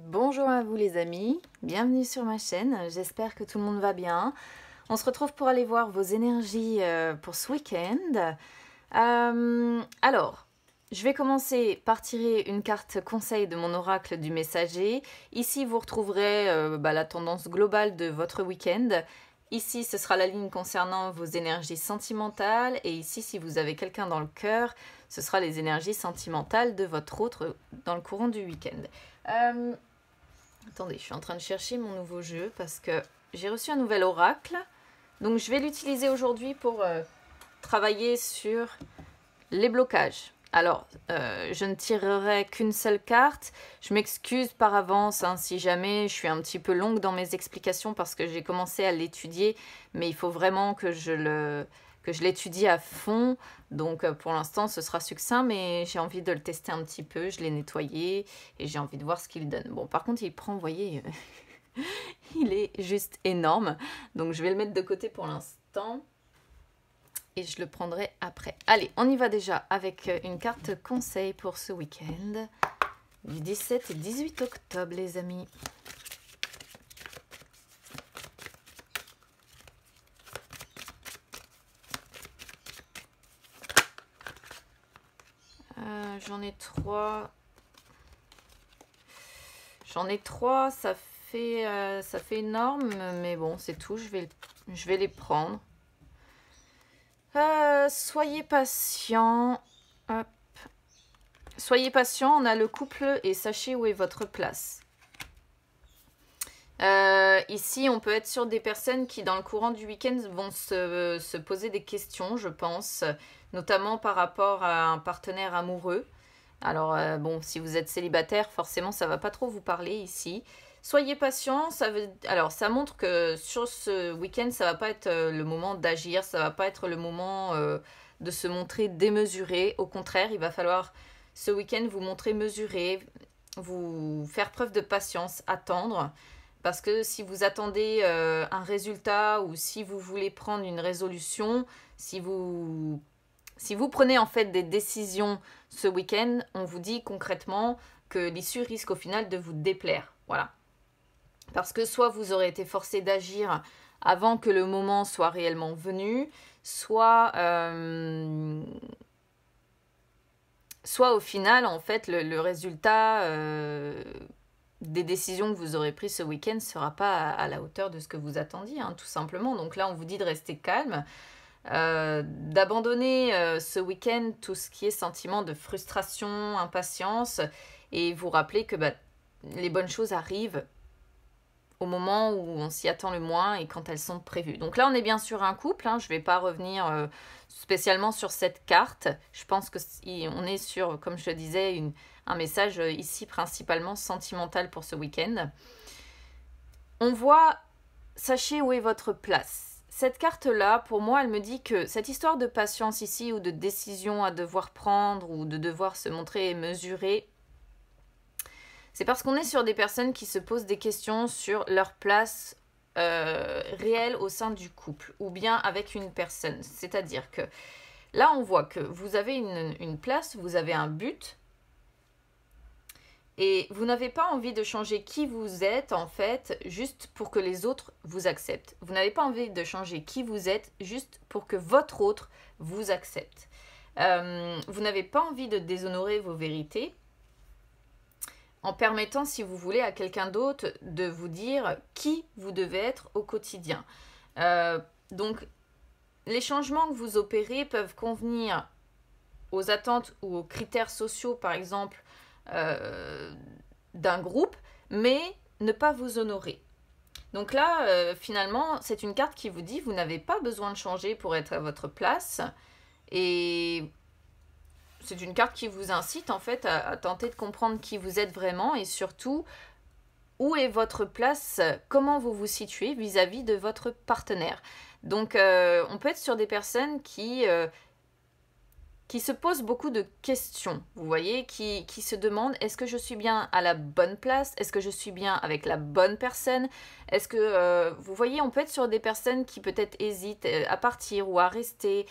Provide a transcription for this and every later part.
Bonjour à vous les amis, bienvenue sur ma chaîne, j'espère que tout le monde va bien. On se retrouve pour aller voir vos énergies pour ce week-end. Alors, je vais commencer par tirer une carte conseil de mon oracle du messager. Ici, vous retrouverez la tendance globale de votre week-end. Ici, ce sera la ligne concernant vos énergies sentimentales. Et ici, si vous avez quelqu'un dans le cœur, ce sera les énergies sentimentales de votre autre dans le courant du week-end. Attendez, je suis en train de chercher mon nouveau jeu parce que j'ai reçu un nouvel oracle. Donc, je vais l'utiliser aujourd'hui pour travailler sur les blocages. Alors, je ne tirerai qu'une seule carte. Je m'excuse par avance si jamais je suis un petit peu longue dans mes explications parce que j'ai commencé à l'étudier, mais il faut vraiment que je l'étudie à fond. Donc, pour l'instant, ce sera succinct, mais j'ai envie de le tester un petit peu. Je l'ai nettoyé et j'ai envie de voir ce qu'il donne. Bon, par contre, il prend, vous voyez, il est juste énorme. Donc, je vais le mettre de côté pour l'instant. Et je le prendrai après. Allez, on y va déjà avec une carte conseil pour ce week-end du 17 et 18 octobre, les amis. J'en ai trois. J'en ai trois, ça fait énorme, mais bon, c'est tout. Je vais les prendre. Soyez patient. Hop. Soyez patient, on a le couple et sachez où est votre place. Ici, on peut être sur des personnes qui, dans le courant du week-end, vont se poser des questions, je pense, notamment par rapport à un partenaire amoureux. Alors, bon, si vous êtes célibataire, forcément, ça va pas trop vous parler ici. Soyez patient, alors ça montre que sur ce week-end, ça va pas être le moment d'agir, ça va pas être le moment de se montrer démesuré. Au contraire, il va falloir ce week-end vous montrer mesuré, vous faire preuve de patience, attendre. Parce que si vous attendez un résultat ou si vous voulez prendre une résolution, si vous prenez en fait des décisions ce week-end, on vous dit concrètement que l'issue risque au final de vous déplaire. Voilà. Parce que soit vous aurez été forcé d'agir avant que le moment soit réellement venu, soit au final, en fait, le résultat des décisions que vous aurez prises ce week-end ne sera pas à la hauteur de ce que vous attendiez, tout simplement. Donc là, on vous dit de rester calme, d'abandonner ce week-end tout ce qui est sentiment de frustration, impatience, et vous rappeler que les bonnes choses arrivent au moment où on s'y attend le moins et quand elles sont prévues. Donc là, on est bien sûr un couple. Je ne vais pas revenir spécialement sur cette carte. Je pense qu'on est sur, comme je le disais, un message ici principalement sentimental pour ce week-end. On voit, sachez où est votre place. Cette carte-là, pour moi, elle me dit que cette histoire de patience ici ou de décision à devoir prendre ou de devoir se montrer et mesurer, c'est parce qu'on est sur des personnes qui se posent des questions sur leur place réelle au sein du couple ou bien avec une personne. C'est-à-dire que là, on voit que vous avez une place, vous avez un but et vous n'avez pas envie de changer qui vous êtes en fait juste pour que les autres vous acceptent. Vous n'avez pas envie de changer qui vous êtes juste pour que votre autre vous accepte. Vous n'avez pas envie de déshonorer vos vérités en permettant, si vous voulez, à quelqu'un d'autre de vous dire qui vous devez être au quotidien. Donc, les changements que vous opérez peuvent convenir aux attentes ou aux critères sociaux, par exemple, d'un groupe, mais ne pas vous honorer. Donc là, finalement, c'est une carte qui vous dit vous n'avez pas besoin de changer pour être à votre place. Et c'est une carte qui vous incite en fait à tenter de comprendre qui vous êtes vraiment et surtout où est votre place, comment vous vous situez vis-à-vis de votre partenaire. Donc on peut être sur des personnes qui se posent beaucoup de questions, vous voyez, qui se demandent est-ce que je suis bien à la bonne place, est-ce que je suis bien avec la bonne personne, est-ce que, vous voyez, on peut être sur des personnes qui peut-être hésitent à partir ou à rester.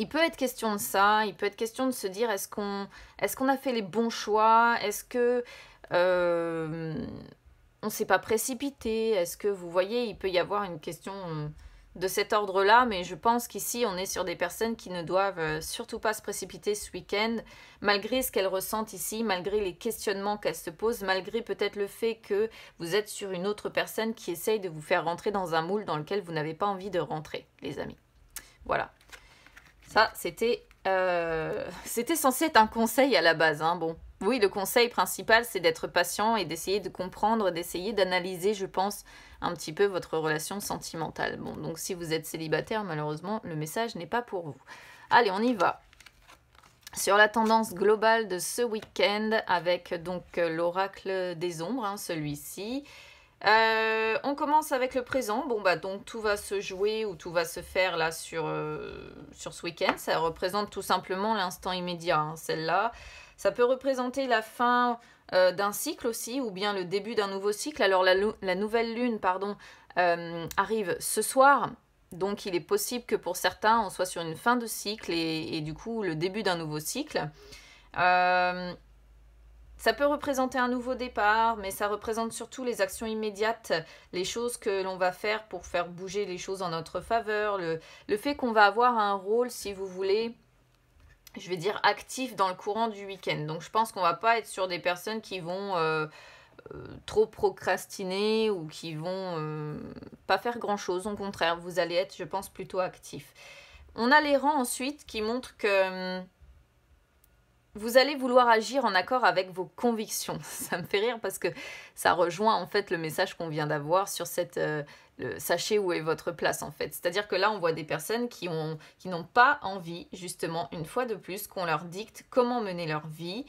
Il peut être question de ça, il peut être question de se dire est-ce qu'on a fait les bons choix, est-ce que On ne s'est pas précipité. Est-ce que vous voyez, il peut y avoir une question de cet ordre-là, mais je pense qu'ici, on est sur des personnes qui ne doivent surtout pas se précipiter ce week-end, malgré ce qu'elles ressentent ici, malgré les questionnements qu'elles se posent, malgré peut-être le fait que vous êtes sur une autre personne qui essaye de vous faire rentrer dans un moule dans lequel vous n'avez pas envie de rentrer, les amis. Voilà. Ça, c'était censé être un conseil à la base, hein, bon. Oui, le conseil principal, c'est d'être patient et d'essayer de comprendre, d'essayer d'analyser, je pense, un petit peu votre relation sentimentale. Bon, donc si vous êtes célibataire, malheureusement, le message n'est pas pour vous. Allez, on y va. Sur la tendance globale de ce week-end, avec donc l'oracle des ombres, hein, celui-ci. On commence avec le présent. Bon, bah donc tout va se jouer ou tout va se faire là sur ce week-end. Ça représente tout simplement l'instant immédiat, hein, celle-là. Ça peut représenter la fin d'un cycle aussi, ou bien le début d'un nouveau cycle. Alors la nouvelle lune, pardon, arrive ce soir. Donc il est possible que pour certains, on soit sur une fin de cycle et du coup le début d'un nouveau cycle. Ça peut représenter un nouveau départ, mais ça représente surtout les actions immédiates, les choses que l'on va faire pour faire bouger les choses en notre faveur, le fait qu'on va avoir un rôle, si vous voulez, je vais dire actif dans le courant du week-end. Donc je pense qu'on va pas être sur des personnes qui vont trop procrastiner ou qui vont pas faire grand-chose. Au contraire, vous allez être, je pense, plutôt actif. On a les rangs ensuite qui montrent que vous allez vouloir agir en accord avec vos convictions. Ça me fait rire parce que ça rejoint en fait le message qu'on vient d'avoir sur cette... sachez où est votre place en fait. C'est-à-dire que là, on voit des personnes qui n'ont pas envie, justement, une fois de plus, qu'on leur dicte comment mener leur vie,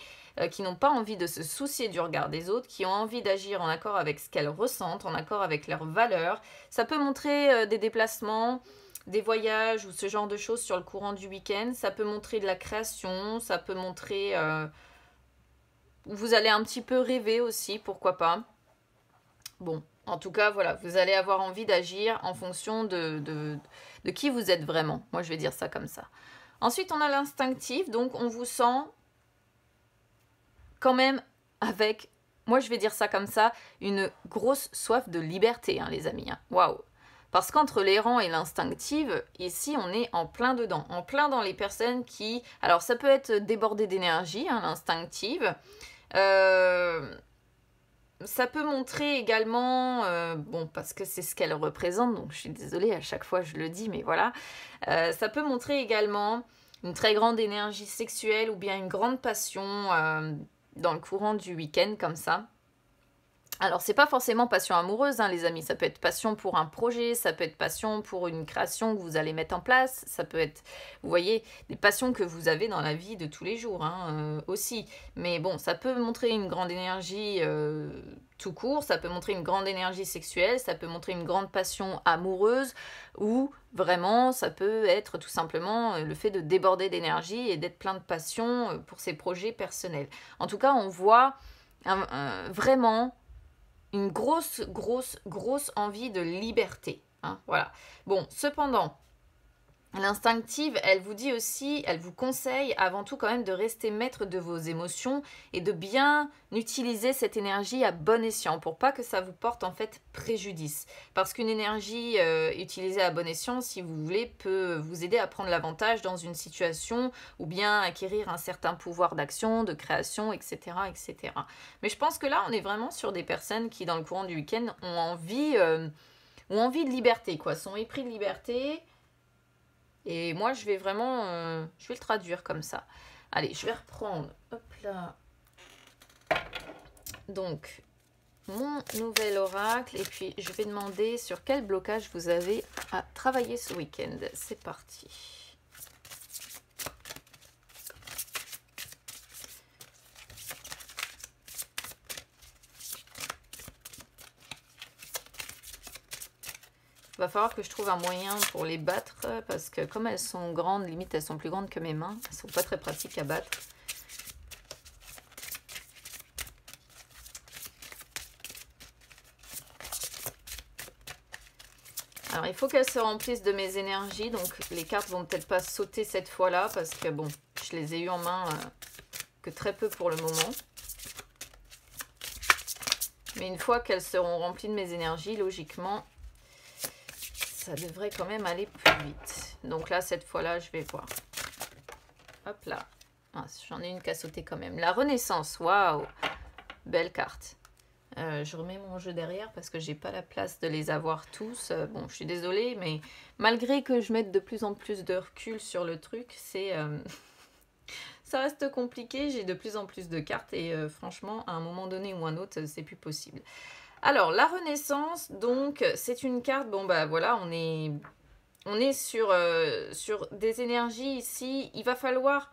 qui n'ont pas envie de se soucier du regard des autres, qui ont envie d'agir en accord avec ce qu'elles ressentent, en accord avec leurs valeurs. Ça peut montrer des déplacements, des voyages ou ce genre de choses sur le courant du week-end. Ça peut montrer de la création, ça peut montrer... vous allez un petit peu rêver aussi, pourquoi pas. Bon, en tout cas, voilà, vous allez avoir envie d'agir en fonction de qui vous êtes vraiment. Moi, je vais dire ça comme ça. Ensuite, on a l'instinctif, donc on vous sent quand même avec, moi je vais dire ça comme ça, une grosse soif de liberté, hein, les amis. Waouh! Parce qu'entre l'errant et l'instinctive, ici, on est en plein dedans. En plein dans les personnes qui... Alors, ça peut être débordé d'énergie, hein, l'instinctive. Ça peut montrer également... bon, parce que c'est ce qu'elle représente, donc je suis désolée, à chaque fois je le dis, mais voilà. Ça peut montrer également une très grande énergie sexuelle ou bien une grande passion dans le courant du week-end, comme ça. Alors, c'est pas forcément passion amoureuse, hein, les amis. Ça peut être passion pour un projet, ça peut être passion pour une création que vous allez mettre en place. Ça peut être, vous voyez, des passions que vous avez dans la vie de tous les jours, hein, aussi. Mais bon, ça peut montrer une grande énergie tout court, ça peut montrer une grande énergie sexuelle, ça peut montrer une grande passion amoureuse, ou vraiment, ça peut être tout simplement le fait de déborder d'énergie et d'être plein de passion pour ses projets personnels. En tout cas, on voit vraiment... une grosse envie de liberté. Hein, voilà. Bon, cependant, l'instinctive, elle vous dit aussi, elle vous conseille avant tout quand même de rester maître de vos émotions et de bien utiliser cette énergie à bon escient pour pas que ça vous porte en fait préjudice. Parce qu'une énergie utilisée à bon escient, si vous voulez, peut vous aider à prendre l'avantage dans une situation ou bien acquérir un certain pouvoir d'action, de création, etc., etc. Mais je pense que là, on est vraiment sur des personnes qui, dans le courant du week-end, ont envie de liberté, quoi, sont épris de liberté. Et moi, je vais vraiment... je vais le traduire comme ça. Allez, je vais reprendre. Hop là. Donc, mon nouvel oracle. Et puis, je vais demander sur quel blocage vous avez à travailler ce week-end. C'est parti. Va falloir que je trouve un moyen pour les battre parce que comme elles sont grandes, limite elles sont plus grandes que mes mains, elles sont pas très pratiques à battre. Alors il faut qu'elles se remplissent de mes énergies, donc les cartes vont peut-être pas sauter cette fois-là parce que bon, je les ai eues en main que très peu pour le moment. Mais une fois qu'elles seront remplies de mes énergies, logiquement, ça devrait quand même aller plus vite. Donc là, cette fois-là, je vais voir. Hop là. Ah, j'en ai une qui a sauté quand même. La Renaissance, waouh! Belle carte. Je remets mon jeu derrière parce que j'ai pas la place de les avoir tous. Bon, je suis désolée, mais malgré que je mette de plus en plus de recul sur le truc, c'est... ça reste compliqué, j'ai de plus en plus de cartes et franchement, à un moment donné ou un autre, c'est plus possible. Alors, la Renaissance, donc, c'est une carte, bon bah voilà, on est sur des énergies ici, il va falloir...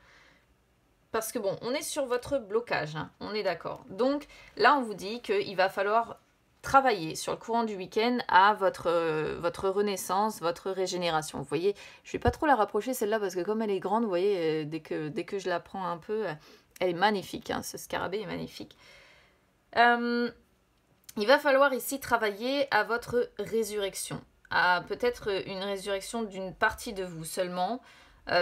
Parce que bon, on est sur votre blocage, hein, on est d'accord. Donc là, on vous dit qu'il va falloir travailler sur le courant du week-end à votre renaissance, votre régénération. Vous voyez, je ne vais pas trop la rapprocher celle-là parce que comme elle est grande, vous voyez, dès que je la prends un peu, elle est magnifique, hein, ce scarabée est magnifique. Il va falloir ici travailler à votre résurrection, à peut-être une résurrection d'une partie de vous seulement,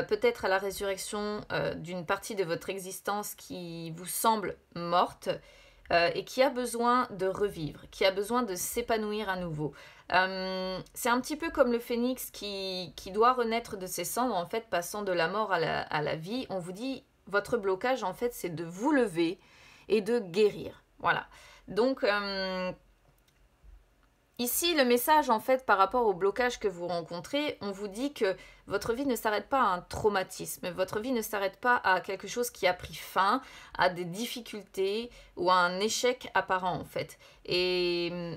peut-être à la résurrection d'une partie de votre existence qui vous semble morte et qui a besoin de revivre, qui a besoin de s'épanouir à nouveau. C'est un petit peu comme le phénix qui doit renaître de ses cendres, en fait, passant de la mort à la vie. On vous dit, votre blocage, en fait, c'est de vous lever et de guérir. Voilà. Donc... ici, le message, en fait, par rapport au blocage que vous rencontrez, on vous dit que votre vie ne s'arrête pas à un traumatisme, votre vie ne s'arrête pas à quelque chose qui a pris fin, à des difficultés ou à un échec apparent, en fait. Et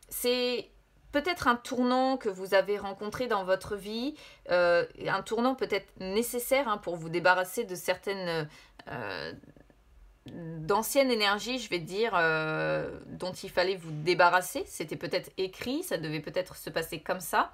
c'est peut-être un tournant que vous avez rencontré dans votre vie, un tournant peut-être nécessaire hein, pour vous débarrasser de certaines... d'anciennes énergies, je vais dire, dont il fallait vous débarrasser. C'était peut-être écrit, ça devait peut-être se passer comme ça.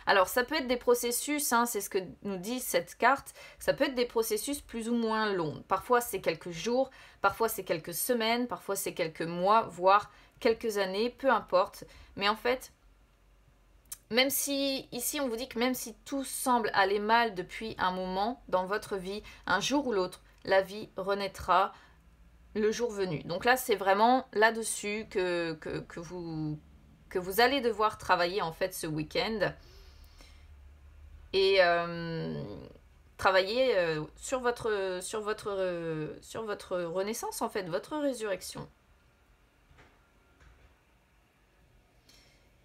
Alors, ça peut être des processus, hein, c'est ce que nous dit cette carte, ça peut être des processus plus ou moins longs. Parfois, c'est quelques jours, parfois, c'est quelques semaines, parfois, c'est quelques mois, voire quelques années, peu importe. Mais en fait, même si, ici, on vous dit que même si tout semble aller mal depuis un moment dans votre vie, un jour ou l'autre, la vie renaîtra le jour venu. Donc là, c'est vraiment là-dessus que vous allez devoir travailler en fait ce week-end et travailler sur votre renaissance en fait, votre résurrection.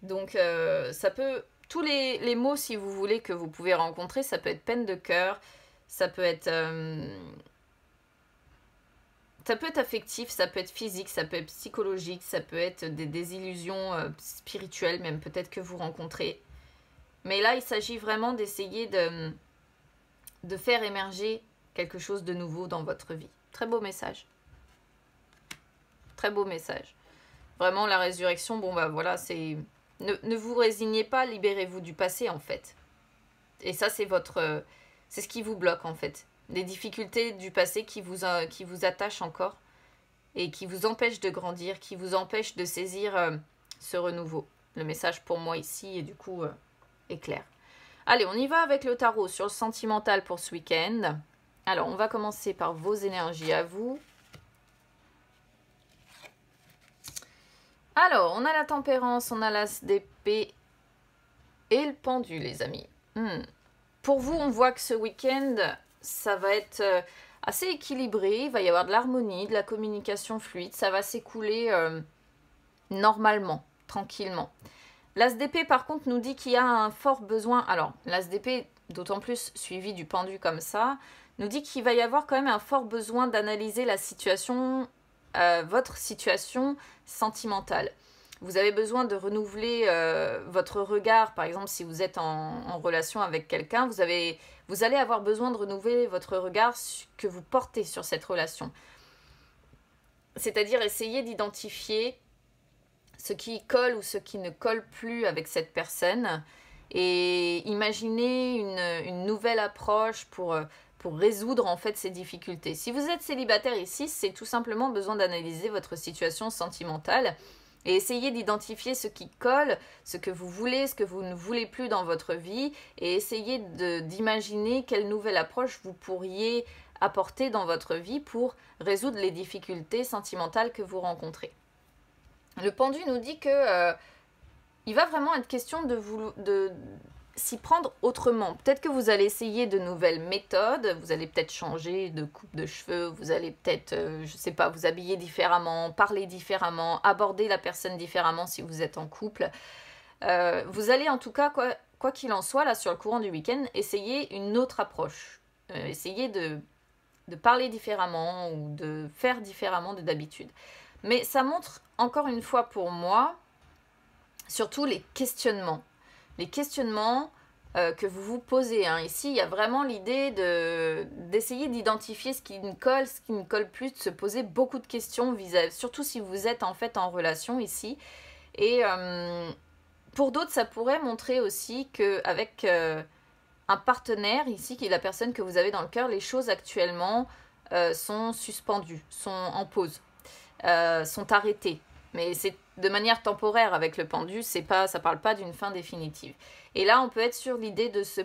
Donc ça peut, tous les mots si vous voulez que vous pouvez rencontrer, ça peut être peine de cœur, ça peut être... ça peut être affectif, ça peut être physique, ça peut être psychologique, ça peut être des désillusions spirituelles même peut-être que vous rencontrez. Mais là, il s'agit vraiment d'essayer de faire émerger quelque chose de nouveau dans votre vie. Très beau message. Très beau message. Vraiment, la résurrection, bon bah voilà, c'est... Ne vous résignez pas, libérez-vous du passé en fait. Et ça, c'est c'est ce qui vous bloque en fait. Des difficultés du passé qui vous attachent encore et qui vous empêchent de grandir, qui vous empêchent de saisir ce renouveau. Le message pour moi ici, et du coup, est clair. Allez, on y va avec le tarot sur le sentimental pour ce week-end. Alors, on va commencer par vos énergies à vous. Alors, on a la tempérance, on a l'as d'épée et le pendu, les amis. Pour vous, on voit que ce week-end... ça va être assez équilibré, il va y avoir de l'harmonie, de la communication fluide, ça va s'écouler normalement, tranquillement. L'as d'épée par contre nous dit qu'il y a un fort besoin, alors l'as d'épée d'autant plus suivi du pendu comme ça, nous dit qu'il va y avoir quand même un fort besoin d'analyser la situation, votre situation sentimentale. Vous avez besoin de renouveler votre regard, par exemple si vous êtes en relation avec quelqu'un, vous allez avoir besoin de renouveler votre regard que vous portez sur cette relation. C'est-à-dire essayer d'identifier ce qui colle ou ce qui ne colle plus avec cette personne et imaginer une nouvelle approche pour résoudre en fait ces difficultés. Si vous êtes célibataire ici, c'est tout simplement besoin d'analyser votre situation sentimentale et essayer d'identifier ce qui colle, ce que vous voulez, ce que vous ne voulez plus dans votre vie et essayer d'imaginer quelle nouvelle approche vous pourriez apporter dans votre vie pour résoudre les difficultés sentimentales que vous rencontrez. Le pendu nous dit que il va vraiment être question de s'y prendre autrement. Peut-être que vous allez essayer de nouvelles méthodes, vous allez peut-être changer de coupe de cheveux, vous allez peut-être, je sais pas, vous habiller différemment, parler différemment, aborder la personne différemment si vous êtes en couple. Vous allez en tout cas, quoi qu'il en soit, là sur le courant du week-end, essayer une autre approche. Essayer de parler différemment ou de faire différemment de d'habitude. Mais ça montre, encore une fois pour moi, surtout les questionnements. Les questionnements que vous vous posez. Hein. Ici, il y a vraiment l'idée d'essayer d'identifier ce qui ne colle, ce qui ne colle plus, de se poser beaucoup de questions, surtout si vous êtes en fait en relation ici. Et pour d'autres, ça pourrait montrer aussi qu'avec un partenaire ici, qui est la personne que vous avez dans le cœur, les choses actuellement sont suspendues, sont en pause, sont arrêtées. Mais c'est de manière temporaire avec le pendu, ça parle pas d'une fin définitive. Et là, on peut être sur l'idée de se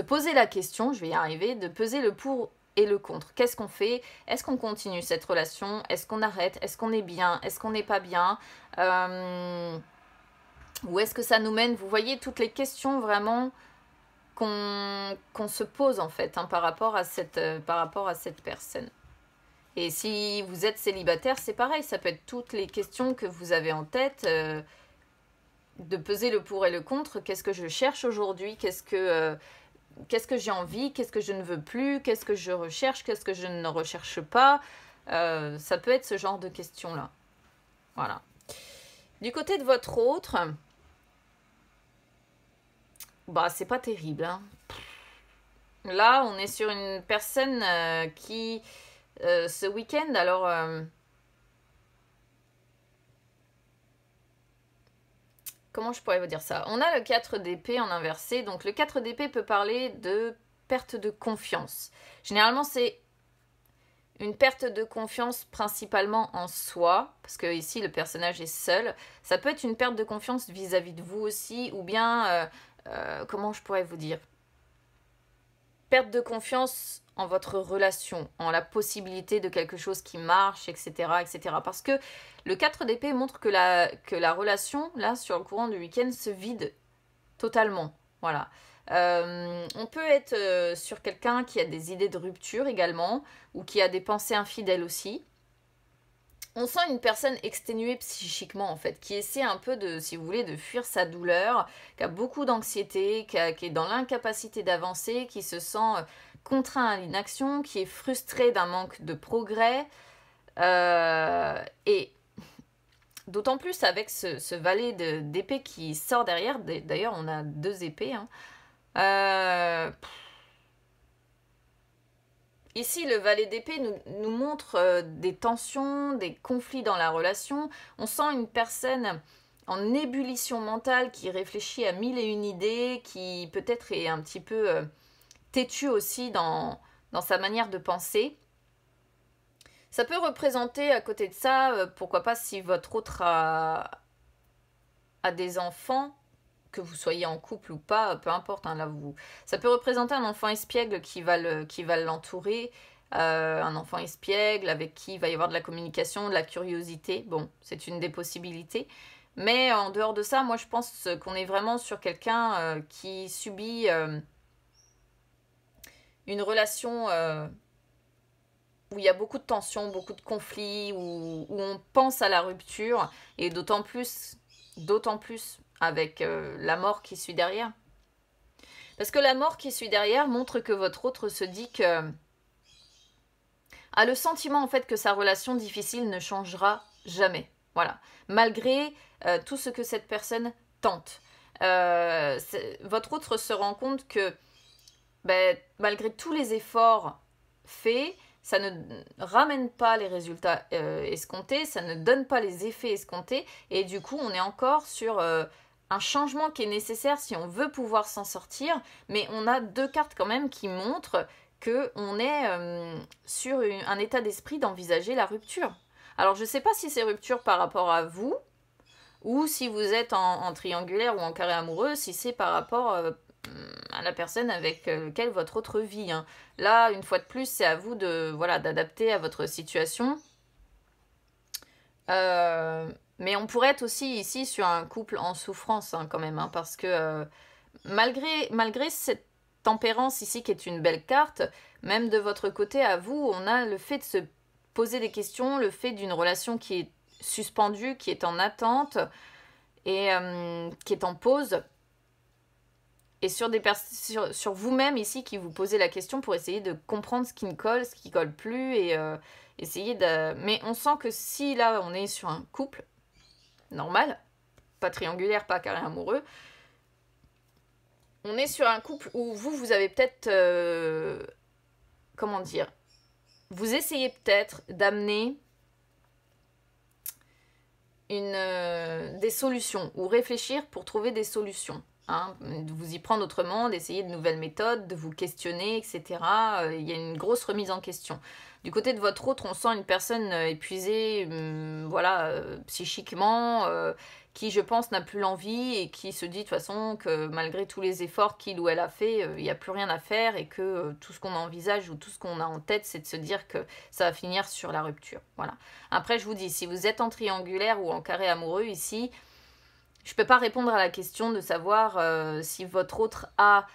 poser la question, je vais y arriver, de peser le pour et le contre. Qu'est-ce qu'on fait? Est-ce qu'on continue cette relation? Est-ce qu'on arrête? Est-ce qu'on est bien? Est-ce qu'on n'est pas bien? Où est-ce que ça nous mène? Vous voyez toutes les questions vraiment qu'on se pose en fait, hein, par rapport à cette personne. Et si vous êtes célibataire, c'est pareil, ça peut être toutes les questions que vous avez en tête, de peser le pour et le contre. Qu'est-ce que je cherche aujourd'hui? Qu'est-ce que j'ai envie? Qu'est-ce que je ne veux plus? Qu'est-ce que je recherche? Qu'est-ce que je ne recherche pas? Ça peut être ce genre de questions-là. Voilà. Du côté de votre autre, bah c'est pas terrible. Hein. Là, on est sur une personne qui... ce week-end, alors comment je pourrais vous dire ça? On a le 4 d'épée en inversé, donc le 4 d'épée peut parler de perte de confiance. Généralement, c'est une perte de confiance principalement en soi, parce que ici le personnage est seul. Ça peut être une perte de confiance vis-à-vis de vous aussi, ou bien, comment je pourrais vous dire? Perte de confiance en votre relation, en la possibilité de quelque chose qui marche, etc. etc. Parce que le 4 d'épée montre que la relation, là, sur le courant du week-end, se vide totalement. Voilà. On peut être sur quelqu'un qui a des idées de rupture également, ou qui a des pensées infidèles aussi. On sent une personne exténuée psychiquement en fait, qui essaie un peu de, si vous voulez, de fuir sa douleur, qui a beaucoup d'anxiété, qui est dans l'incapacité d'avancer, qui se sent contraint à l'inaction, qui est frustré d'un manque de progrès. Et d'autant plus avec ce valet d'épée qui sort derrière. D'ailleurs, on a 2 épées. Hein. Ici, le valet d'épée nous montre des tensions, des conflits dans la relation. On sent une personne en ébullition mentale qui réfléchit à 1001 idées, qui peut-être est un petit peu têtue aussi dans sa manière de penser. Ça peut représenter à côté de ça, pourquoi pas si votre autre a des enfants, que vous soyez en couple ou pas, peu importe, hein, là ça peut représenter un enfant espiègle qui va l'entourer, un enfant espiègle avec qui il va y avoir de la communication, de la curiosité. Bon, c'est une des possibilités. Mais en dehors de ça, moi je pense qu'on est vraiment sur quelqu'un qui subit une relation où il y a beaucoup de tensions, beaucoup de conflits, où on pense à la rupture, et d'autant plus avec la mort qui suit derrière. Parce que la mort qui suit derrière montre que votre autre se dit que a le sentiment en fait que sa relation difficile ne changera jamais. Voilà. Malgré tout ce que cette personne tente. Votre autre se rend compte que malgré tous les efforts faits, ça ne ramène pas les résultats escomptés, ça ne donne pas les effets escomptés, et du coup on est encore sur un changement qui est nécessaire si on veut pouvoir s'en sortir, mais on a 2 cartes quand même qui montrent qu'on est sur un état d'esprit d'envisager la rupture. Alors je ne sais pas si c'est rupture par rapport à vous, ou si vous êtes en triangulaire ou en carré amoureux, si c'est par rapport à la personne avec laquelle votre autre vit. Hein. Là, une fois de plus, c'est à vous d'adapter à votre situation. Mais on pourrait être aussi ici sur un couple en souffrance hein, quand même, hein, parce que malgré cette tempérance ici qui est une belle carte, même de votre côté à vous, on a le fait de se poser des questions, le fait d'une relation qui est suspendue, qui est en attente et qui est en pause. Et sur vous-même ici qui vous posez la question pour essayer de comprendre ce qui colle, ce qui colle plus et essayer de... Mais on sent que si là on est sur un couple normal, pas triangulaire, pas carré amoureux, on est sur un couple où vous avez peut-être... comment dire? Vous essayez peut-être d'amener des solutions ou réfléchir pour trouver des solutions. Hein, de vous y prendre autrement, d'essayer de nouvelles méthodes, de vous questionner, etc. Il y a une grosse remise en question. Du côté de votre autre, on sent une personne épuisée, voilà, psychiquement, qui, je pense, n'a plus l'envie et qui se dit de toute façon que malgré tous les efforts qu'il ou elle a fait, il n'y a plus rien à faire et que tout ce qu'on envisage ou tout ce qu'on a en tête, c'est de se dire que ça va finir sur la rupture. Voilà. Après, je vous dis, si vous êtes en triangulaire ou en carré amoureux ici, je ne peux pas répondre à la question de savoir si votre autre a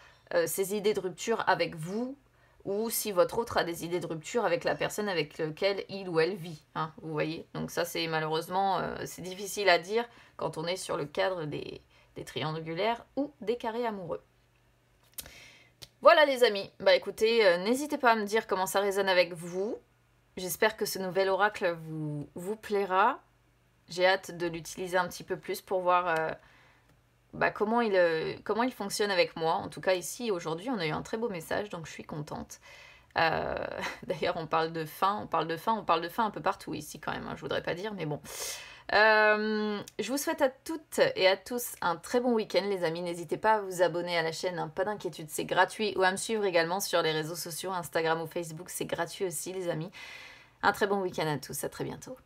ses idées de rupture avec vous ou si votre autre a des idées de rupture avec la personne avec laquelle il ou elle vit. Hein, vous voyez? Donc ça, c'est malheureusement, c'est difficile à dire quand on est sur le cadre des triangulaires ou des carrés amoureux. Voilà les amis. Bah écoutez, n'hésitez pas à me dire comment ça résonne avec vous. J'espère que ce nouvel oracle vous plaira. J'ai hâte de l'utiliser un petit peu plus pour voir comment il fonctionne avec moi. En tout cas, ici, aujourd'hui, on a eu un très beau message, donc je suis contente. D'ailleurs, on parle de faim un peu partout ici quand même, hein, je voudrais pas dire, mais bon. Je vous souhaite à toutes et à tous un très bon week-end, les amis. N'hésitez pas à vous abonner à la chaîne, hein, pas d'inquiétude, c'est gratuit. Ou à me suivre également sur les réseaux sociaux, Instagram ou Facebook, c'est gratuit aussi, les amis. Un très bon week-end à tous, à très bientôt.